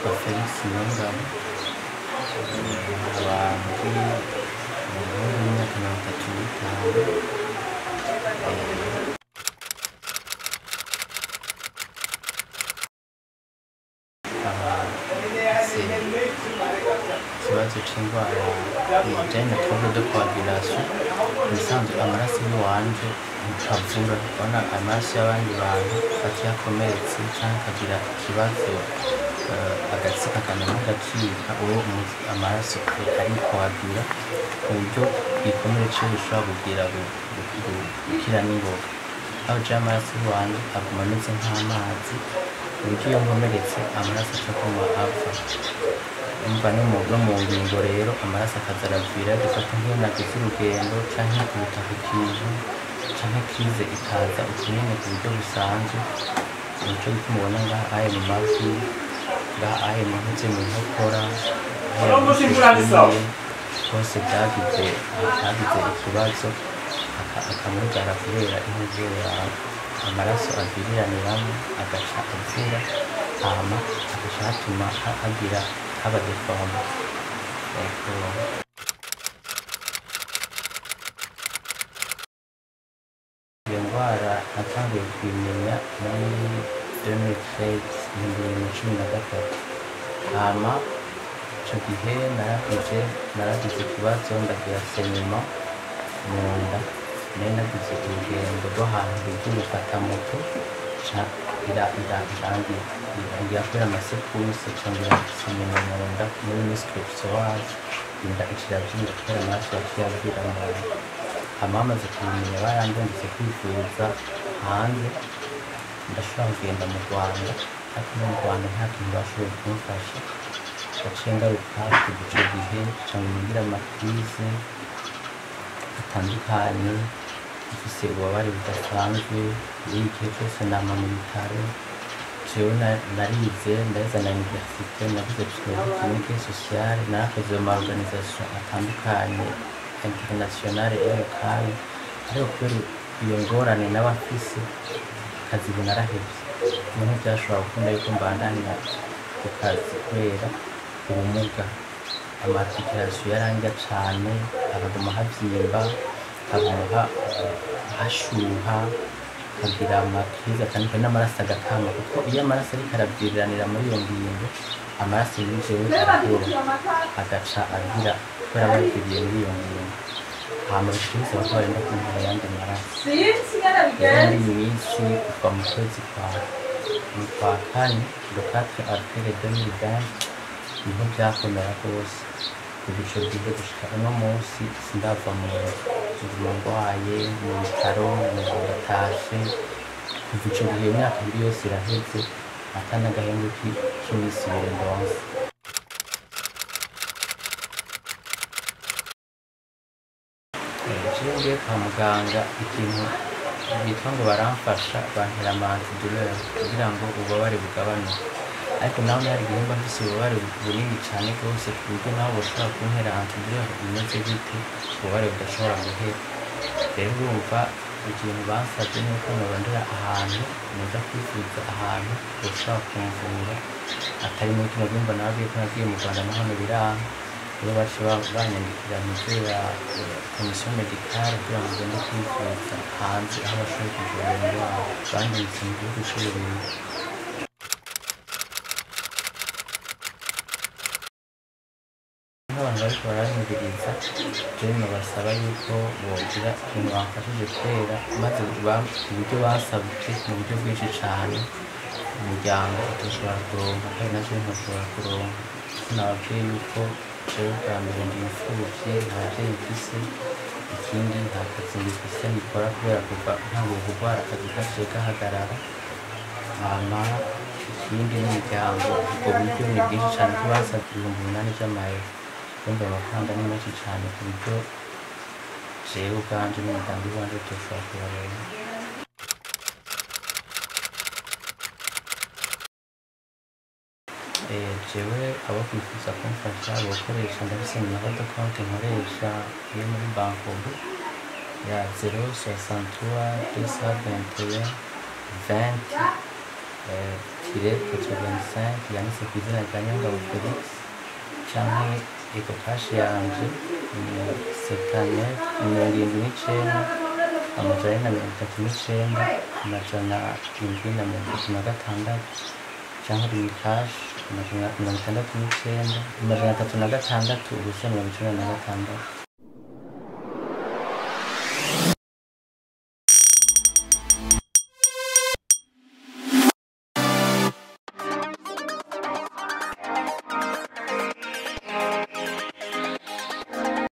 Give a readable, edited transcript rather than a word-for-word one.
yitwa Felix Niyongabo, abantu w'imyaka 35. Ikibazo c'indwara ijanye na trouble de coagulation, ubusanzwe amaraso y'iwanje ntavura, urabona amaraso y'abandi bantu iyo akomeretse canke akagira ikibazo agatsi kakamera nk'agacika, uwo amaraso arikoagula ku buryo igikomere ciwe gishobora kugira gukira n'ingoga. Aho jewe amaraso y'iwanje aguma ameze nk'amazi, ku buryo iyo nkomeretse amaraso aca aguma ava. Umva no mu ngingo rero amaraso akaza aravira, dufata nk'iyo nagize urugendo canke nkikubita ku kintu canke crise ikaza uko nyene ku buryo busanzwe. Nico gituma ubona ngaha aye mu mavi, ngaha aye mu ntuze mu nkokora, hose vyagize ikibazo, akamugara kubera intuze amaraso aviriraniramo agaca avura, hama agaca hatuma haba deforme. Iyo ndwara natanguye kuyimenya muri 2013, hama ico gihe naragize ikibazo ndagira saignement mu nda, nari nagize urugendo rwo hantu rugiye gufata moto irangira kubera amasekurusi congera saignement mu nda muri muscle psoas, inda iciravyimba kubera amaraso yaciye avira mu nda. Hama bamaze kubimenya barandungitse kwivuza hanze, ndashobora kugenda mu Rwanda, ariko no mu Rwanda nta kintu bashoboye kumfasha. Naciye ngaruka kuva ico gihe ca ngira amakrize atandukanye, mfise ububabare budasanzwe, buri gihe cose nama mu bitaro. Jewe narize ndaheza na universite, nagize psychologie sociale, narakoze mu organisation atandukanye internationale et locale, ariko kubera iyo ngorane n'abafise akazi narahevye, niho vyashobora gukunda yuko mbandanya ku kazi kubera ubumuga. Amarticulation yarandya cane, hakaguma havyimba, hakaguma hashuha, kagira amakrize atandukanye, n'amaraso agakama, kuko iyo amaraso ariko araviriranira muri iyo ngingo, amaraso muri jewe arahera agaca agira kubera baviriye muri iyo ngingo. Hama bishobora ko barenda kuntera ayandi maraso. Rero muri iyi minsi kuva mu kwezi kwa kane, le 4 avril 2020, niho vyakomera rwose. Kuva ico gihe gushika uno munsi sindava mu nzu, nguma ngwaye mu bitaro, ndatashe. Kuva ico gihe imyaka 2 yose iraheze, ata n'agahenge k'imisi 2 ndonse. Jewe ngiye kwa muganga, ikintu bitwa ngo baramfasha, bantera ama-antidouleur kugira ngo ububabare bugabanuke, ariko naho hari igihe mba mfise ububabare bunini cane rwose ku buryo naho boshobora kuntera antidouleur imeze gute ububabare budashobora guhera. Rero urumva ikintu bansavye nuko norondera ahantu noja kwivuza, ahantu boshobora kumvura atari muri kino gihe. Mba nababwiye ko nagiye mu Rwanda naho biranga, rero baciye banyandikira muze ya komisiyo medicale kugira ngo ngende kwivuza hanze aho bashoboye kuvura iyo ndwara, bandungitse mu gihugu c'Uburundi. Nk'abantu bariko baranyumviriza, jewe nobasaba yuko bogira ikintu bamfashije kubera maze uburyo basavye mu buryo bwinshi cane, umuryango utoshobora kuronka kandi na jewe ntoshobora kuronka. Nababwiye yuko jewe bwa mbere ndi imfuvyi, nta bavyeyi mfise, ikindi nta kazi ngifise nkikora kubera kuva ntanguye kurwara akazi kaciye gahagarara. Hama ikindi n'umuryango, ubwo buryo ni bwinshi cane ko basavye 8,000 vy'amayero. Urumva amafaranga ni menshi cane ku buryo jewe ubwanje n'umuryango wanje tutoshobora kubaronka. Jewe abo kwifuza kumfasha bokoresha, ndafise nimero de compte nkoresha yo muri Bankobu ya 063 221 20 tire 85 yanditse ku izina rya Niyongabo Felix canke ikokashi yanje ni 79 amajana 39 amajana 736 canke rimikashi amajana 69 amajana 36 ubusa 96.